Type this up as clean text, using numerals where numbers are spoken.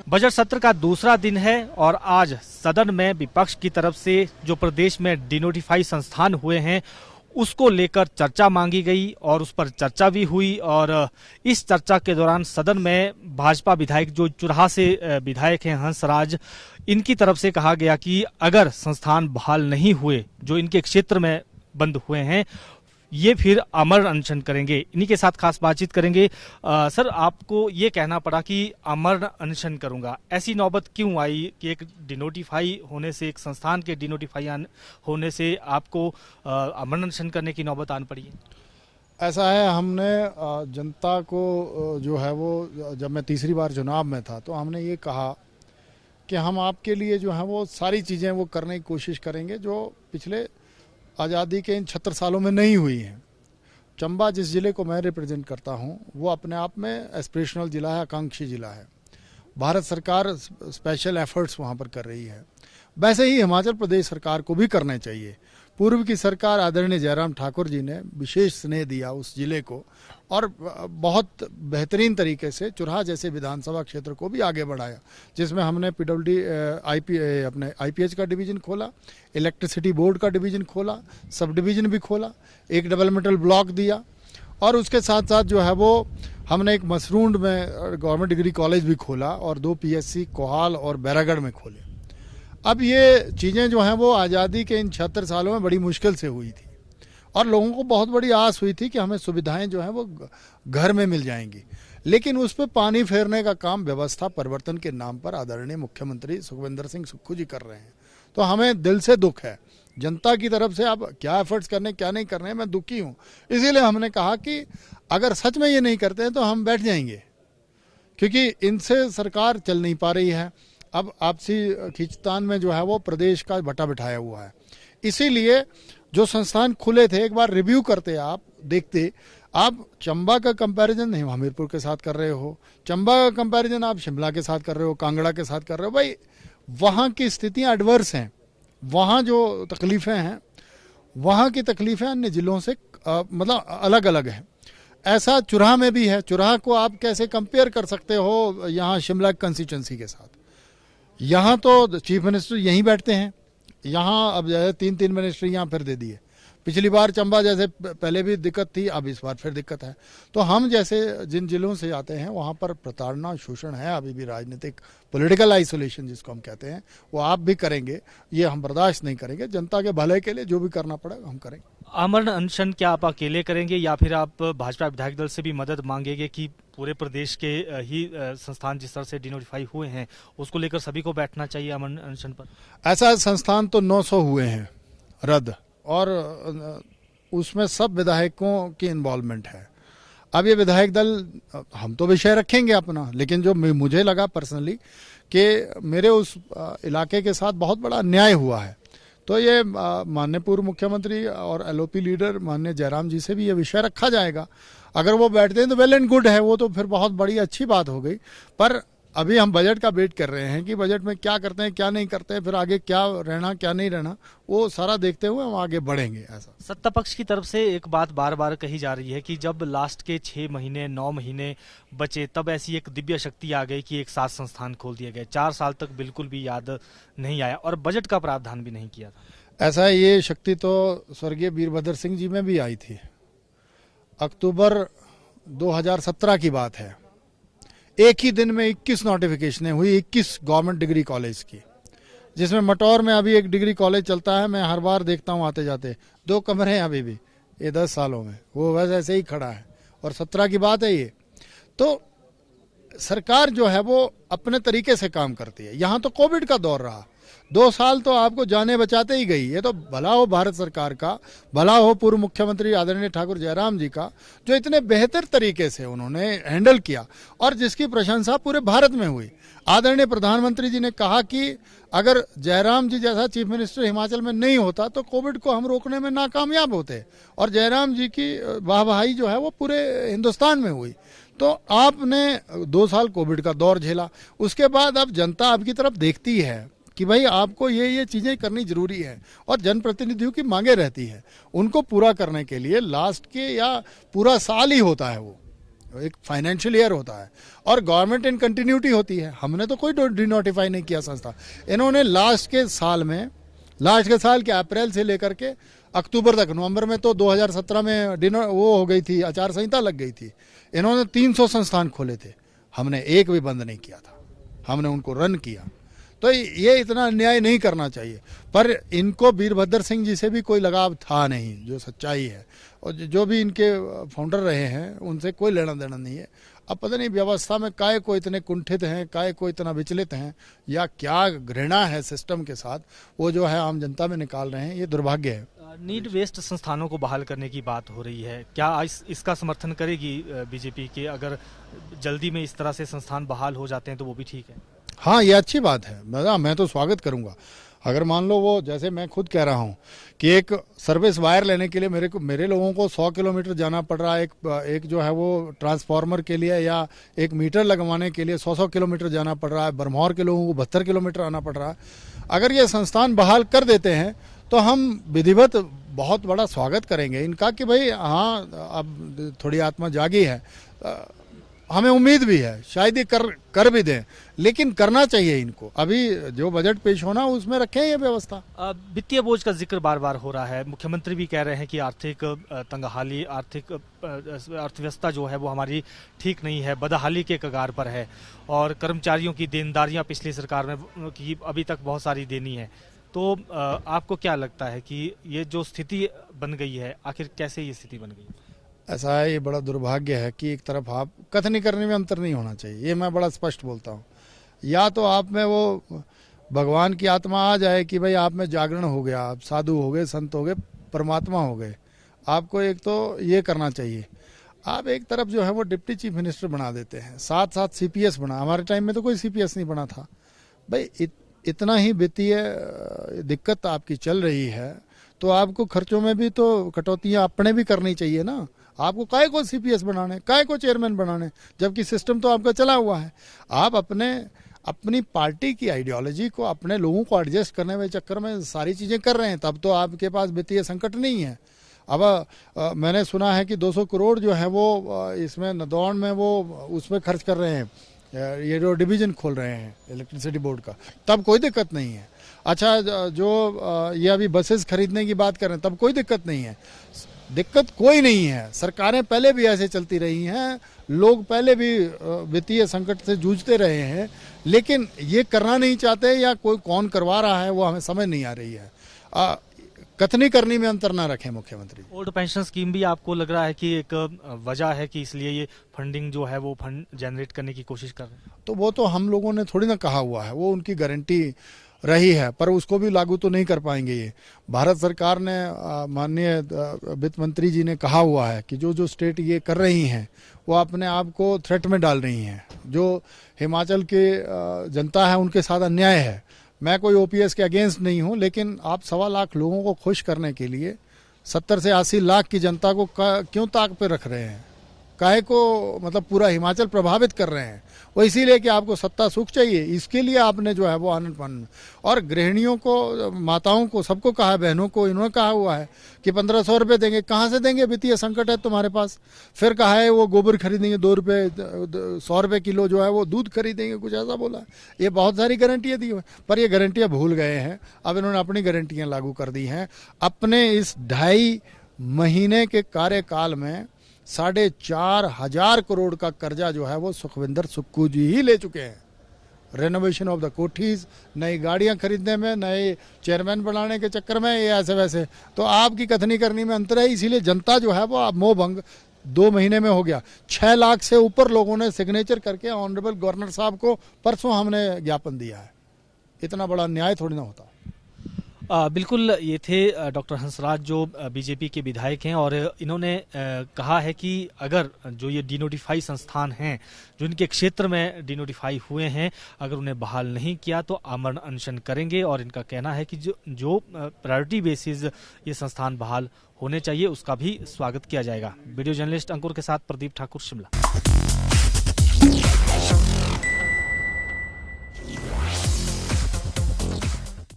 Budget सत्र का दूसरा दिन है और आज सदन में विपक्ष की तरफ से जो प्रदेश में डिनोटिफाई संस्थान हुए हैं उसको लेकर चर्चा मांगी गई और उस पर चर्चा भी हुई। और इस चर्चा के दौरान सदन में भाजपा विधायक जो चुराहा से विधायक हैं हंसराज, इनकी तरफ से कहा गया कि अगर संस्थान बहाल नहीं हुए जो इनके क्षेत्र में बंद हुए हैं ये फिर अमर अनशन करेंगे। इन्हीं के साथ खास बातचीत करेंगे। सर, आपको ये कहना पड़ा कि अमर अनशन करूंगा, ऐसी नौबत क्यों आई कि एक डिनोटिफाई होने से, एक संस्थान के डिनोटिफाई होने से आपको अमर अनशन करने की नौबत आन पड़ी है? ऐसा है, हमने जनता को जो है वो, जब मैं तीसरी बार चुनाव में था तो हमने ये कहा कि हम आपके लिए जो है वो सारी चीज़ें वो करने की कोशिश करेंगे जो पिछले आज़ादी के इन 76 सालों में नहीं हुई हैं। चंबा जिस ज़िले को मैं रिप्रेजेंट करता हूं वो अपने आप में एस्पिरेशनल ज़िला है, आकांक्षी ज़िला है। भारत सरकार स्पेशल एफर्ट्स वहां पर कर रही है, वैसे ही हिमाचल प्रदेश सरकार को भी करने चाहिए। पूर्व की सरकार आदरणीय जयराम ठाकुर जी ने विशेष स्नेह दिया उस जिले को और बहुत बेहतरीन तरीके से चुराहा जैसे विधानसभा क्षेत्र को भी आगे बढ़ाया, जिसमें हमने अपने आईपीएच का डिवीज़न खोला, इलेक्ट्रिसिटी बोर्ड का डिवीज़न खोला, सब डिवीज़न भी खोला, एक डेवलपमेंटल ब्लॉक दिया और उसके साथ साथ जो है वो हमने एक मसरूंड में गवर्नमेंट डिग्री कॉलेज भी खोला और 2 पीएससी कोहाल और बैरागढ़ में खोले। अब ये चीज़ें जो हैं वो आज़ादी के इन 76 सालों में बड़ी मुश्किल से हुई थी और लोगों को बहुत बड़ी आस हुई थी कि हमें सुविधाएं जो हैं वो घर में मिल जाएंगी, लेकिन उस पर पानी फेरने का काम व्यवस्था परिवर्तन के नाम पर आदरणीय मुख्यमंत्री सुखविंदर सिंह सुक्खू जी कर रहे हैं। तो हमें दिल से दुख है, जनता की तरफ से अब क्या एफर्ट्स करने क्या नहीं करने, मैं दुखी हूँ। इसीलिए हमने कहा कि अगर सच में ये नहीं करते हैं तो हम बैठ जाएंगे, क्योंकि इनसे सरकार चल नहीं पा रही है। अब आपसी खींचतान में जो है वो प्रदेश का बटा बिठाया हुआ है। इसीलिए जो संस्थान खुले थे एक बार रिव्यू करते, आप देखते, आप चंबा का कंपैरिजन नहीं हमीरपुर के साथ कर रहे हो, चंबा का कंपैरिजन आप शिमला के साथ कर रहे हो, कांगड़ा के साथ कर रहे हो। भाई वहाँ की स्थितियाँ एडवर्स हैं, वहाँ जो तकलीफ़ें हैं वहाँ की तकलीफ़ें अन्य ज़िलों से मतलब अलग अलग हैं। ऐसा चुराहा में भी है। चुराहा को आप कैसे कंपेयर कर सकते हो यहाँ शिमला कंस्टिट्यूंसी के साथ? यहाँ तो चीफ मिनिस्टर यहीं बैठते हैं, यहाँ अब जैसे 3 मिनिस्टर यहाँ फिर दे दिए। पिछली बार चंबा जैसे पहले भी दिक्कत थी, अब इस बार फिर दिक्कत है। तो हम जैसे जिन जिलों से आते हैं वहाँ पर प्रताड़ना, शोषण है, अभी भी राजनीतिक पॉलिटिकल आइसोलेशन जिसको हम कहते हैं, वो आप भी करेंगे, ये हम बर्दाश्त नहीं करेंगे। जनता के भले के लिए जो भी करना पड़ेगा हम करेंगे। अमर अनशन क्या आप अकेले करेंगे या फिर आप भाजपा विधायक दल से भी मदद मांगेंगे कि पूरे प्रदेश के ही संस्थान जिस तरह से डिनोटिफाई हुए हैं उसको लेकर सभी को बैठना चाहिए अमर अनशन पर? ऐसा संस्थान तो 900 हुए हैं रद्द, और उसमें सब विधायकों की इन्वॉल्वमेंट है। अब ये विधायक दल, हम तो विषय रखेंगे अपना, लेकिन जो मुझे लगा पर्सनली कि मेरे उस इलाके के साथ बहुत बड़ा अन्याय हुआ है, तो ये माननीय पूर्व मुख्यमंत्री और एलओपी लीडर माननीय जयराम जी से भी ये विषय रखा जाएगा। अगर वो बैठते हैं तो वेल एंड गुड है, वो तो फिर बहुत बड़ी अच्छी बात हो गई। पर अभी हम बजट का वेट कर रहे हैं कि बजट में क्या करते हैं क्या नहीं करते हैं, फिर आगे क्या रहना क्या नहीं रहना, वो सारा देखते हुए हम आगे बढ़ेंगे। ऐसा सत्ता पक्ष की तरफ से एक बात बार बार कही जा रही है कि जब लास्ट के 6 महीने 9 महीने बचे तब ऐसी एक दिव्य शक्ति आ गई कि एक साथ संस्थान खोल दिए गए। 4 साल तक बिल्कुल भी याद नहीं आया और बजट का प्रावधान भी नहीं किया था। ऐसा है, ये शक्ति तो स्वर्गीय वीरभद्र सिंह जी में भी आई थी। अक्टूबर 2017 की बात है, एक ही दिन में 21 नोटिफिकेशनें हुई, 21 गवर्नमेंट डिग्री कॉलेज की, जिसमें मटौर में अभी एक डिग्री कॉलेज चलता है, मैं हर बार देखता हूँ आते जाते, 2 कमरे हैं अभी भी, ये 10 सालों में वो वैसे ऐसे ही खड़ा है, और 17 की बात है ये। तो सरकार जो है वो अपने तरीके से काम करती है। यहाँ तो कोविड का दौर रहा, 2 साल तो आपको जाने बचाते ही गई। ये तो भला हो भारत सरकार का, भला हो पूर्व मुख्यमंत्री आदरणीय ठाकुर जयराम जी का, जो इतने बेहतर तरीके से उन्होंने हैंडल किया और जिसकी प्रशंसा पूरे भारत में हुई। आदरणीय प्रधानमंत्री जी ने कहा कि अगर जयराम जी जैसा चीफ मिनिस्टर हिमाचल में नहीं होता तो कोविड को हम रोकने में नाकामयाब होते, और जयराम जी की वाहवाही जो है वो पूरे हिंदुस्तान में हुई। तो आपने 2 साल कोविड का दौर झेला, उसके बाद अब जनता आपकी तरफ देखती है कि भाई आपको ये चीज़ें करनी जरूरी है, और जनप्रतिनिधियों की मांगे रहती है, उनको पूरा करने के लिए लास्ट के या पूरा साल ही होता है वो एक फाइनेंशियल ईयर होता है और गवर्नमेंट इन कंटिन्यूटी होती है। हमने तो कोई डिनोटिफाई नहीं किया संस्था। इन्होंने लास्ट के साल के अप्रैल से लेकर के अक्टूबर तक, नवंबर में तो 2017 में वो हो गई थी, आचार संहिता लग गई थी। इन्होंने 300 संस्थान खोले थे, हमने एक भी बंद नहीं किया था, हमने उनको रन किया। तो ये इतना अन्याय नहीं करना चाहिए। पर इनको वीरभद्र सिंह जी से भी कोई लगाव था नहीं, जो सच्चाई है। और जो भी इनके फाउंडर रहे हैं उनसे कोई लेना देना नहीं है। अब पता नहीं व्यवस्था में काय को इतने कुंठित हैं, काय को इतना विचलित हैं, या क्या घृणा है सिस्टम के साथ, वो जो है आम जनता में निकाल रहे हैं। ये दुर्भाग्य है। नीड वेस्ट संस्थानों को बहाल करने की बात हो रही है, क्या इसका समर्थन करेगी बीजेपी के? अगर जल्दी में इस तरह से संस्थान बहाल हो जाते हैं तो वो भी ठीक है। हाँ, ये अच्छी बात है, मैं तो स्वागत करूंगा। अगर मान लो वो, जैसे मैं खुद कह रहा हूँ कि एक सर्विस वायर लेने के लिए मेरे लोगों को 100 किलोमीटर जाना पड़ रहा है, एक जो है वो ट्रांसफार्मर के लिए या एक मीटर लगवाने के लिए 100 किलोमीटर जाना पड़ रहा है। बरमौर के लोगों को 72 किलोमीटर आना पड़ रहा है। अगर ये संस्थान बहाल कर देते हैं तो हम विधिवत बहुत बड़ा स्वागत करेंगे इनका कि भाई हाँ, अब थोड़ी आत्मा जागी है। हमें उम्मीद भी है शायद ये कर भी दें, लेकिन करना चाहिए इनको। अभी जो बजट पेश होना उसमें रखें ये व्यवस्था। वित्तीय बोझ का जिक्र बार बार हो रहा है, मुख्यमंत्री भी कह रहे हैं कि आर्थिक तंगहाली, आर्थिक अर्थव्यवस्था जो है वो हमारी ठीक नहीं है, बदहाली के कगार पर है, और कर्मचारियों की देनदारियां पिछली सरकार में की अभी तक बहुत सारी देनी है। तो आपको क्या लगता है कि ये जो स्थिति बन गई है, आखिर कैसे ये स्थिति बन गई? ऐसा है, ये बड़ा दुर्भाग्य है कि एक तरफ आप कथनी करने में अंतर नहीं होना चाहिए, ये मैं बड़ा स्पष्ट बोलता हूँ। या तो आप में वो भगवान की आत्मा आ जाए कि भाई आप में जागरण हो गया, आप साधु हो गए, संत हो गए, परमात्मा हो गए, आपको एक तो ये करना चाहिए। आप एक तरफ जो है वो डिप्टी चीफ मिनिस्टर बना देते हैं, साथ साथ सीपीएस बना। हमारे टाइम में तो कोई सीपीएस नहीं बना था। भाई इतना ही वित्तीय दिक्कत आपकी चल रही है तो आपको खर्चों में भी तो कटौतियाँ अपने भी करनी चाहिए ना। आपको काय को सीपीएस बनाने, काय को चेयरमैन बनाने, जबकि सिस्टम तो आपका चला हुआ है। आप अपनी पार्टी की आइडियोलॉजी को, अपने लोगों को एडजस्ट करने के चक्कर में सारी चीज़ें कर रहे हैं, तब तो आपके पास वित्तीय संकट नहीं है। अब मैंने सुना है कि 200 करोड़ जो है वो इसमें नदौन में वो उसमें खर्च कर रहे हैं, ये जो डिवीजन खोल रहे हैं इलेक्ट्रिसिटी बोर्ड का, तब कोई दिक्कत नहीं है। अच्छा, जो ये अभी बसेस खरीदने की बात कर रहे हैं, तब कोई दिक्कत नहीं है। दिक्कत कोई नहीं है। सरकारें पहले भी ऐसे चलती रही हैं, लोग पहले भी वित्तीय संकट से जूझते रहे हैं, लेकिन ये करना नहीं चाहते, या कोई कौन करवा रहा है वो हमें समझ नहीं आ रही है। कथनी करनी में अंतर ना रखें मुख्यमंत्री। ओल्ड पेंशन स्कीम भी आपको लग रहा है कि एक वजह है कि इसलिए ये फंडिंग जो है वो फंड जनरेट करने की कोशिश कर रहे हैं? तो वो तो हम लोगों ने थोड़ी ना कहा हुआ है, वो उनकी गारंटी रही है, पर उसको भी लागू तो नहीं कर पाएंगे। ये भारत सरकार ने, माननीय वित्त मंत्री जी ने कहा हुआ है कि जो जो स्टेट ये कर रही हैं वो अपने आप को थ्रेट में डाल रही हैं। जो हिमाचल के जनता है उनके साथ अन्याय है। मैं कोई ओपीएस के अगेंस्ट नहीं हूं, लेकिन आप 1.25 लाख लोगों को खुश करने के लिए 70 से 80 लाख की जनता को क्यों ताक पे रख रहे हैं? काहे को मतलब पूरा हिमाचल प्रभावित कर रहे हैं? वो इसीलिए कि आपको सत्ता सुख चाहिए, इसके लिए आपने जो है वो आनंद पान। और गृहिणियों को, माताओं को, सबको कहा है, बहनों को इन्होंने कहा हुआ है कि 1500 रुपये देंगे। कहाँ से देंगे? वित्तीय संकट है तुम्हारे पास। फिर कहा है वो गोबर खरीदेंगे 2 रुपये, 100 रुपये किलो जो है वो दूध खरीदेंगे, कुछ ऐसा बोला है। ये बहुत सारी गारंटियाँ दी हुई, पर ये गारंटियाँ भूल गए हैं। अब इन्होंने अपनी गारंटियाँ लागू कर दी हैं। अपने इस 2.5 महीने के कार्यकाल में 4,500 करोड़ का कर्जा जो है वो सुखविंदर सुक्खू जी ही ले चुके हैं। रेनोवेशन ऑफ द कोठीज, नई गाड़ियां खरीदने में, नए चेयरमैन बनाने के चक्कर में, ये ऐसे वैसे। तो आपकी कथनी करनी में अंतर है, इसीलिए जनता जो है वो अब मोह भंग 2 महीने में हो गया। 6 लाख से ऊपर लोगों ने सिग्नेचर करके ऑनरेबल गवर्नर साहब को परसों हमने ज्ञापन दिया है। इतना बड़ा न्याय थोड़ी ना होता। बिल्कुल, ये थे डॉक्टर हंसराज जो बीजेपी के विधायक हैं, और इन्होंने कहा है कि अगर जो ये डिनोटिफाई संस्थान हैं, जो इनके क्षेत्र में डिनोटिफाई हुए हैं, अगर उन्हें बहाल नहीं किया तो आमरण अनशन करेंगे। और इनका कहना है कि जो प्रायोरिटी बेसिस ये संस्थान बहाल होने चाहिए उसका भी स्वागत किया जाएगा। वीडियो जर्नलिस्ट अंकुर के साथ प्रदीप ठाकुर, शिमला।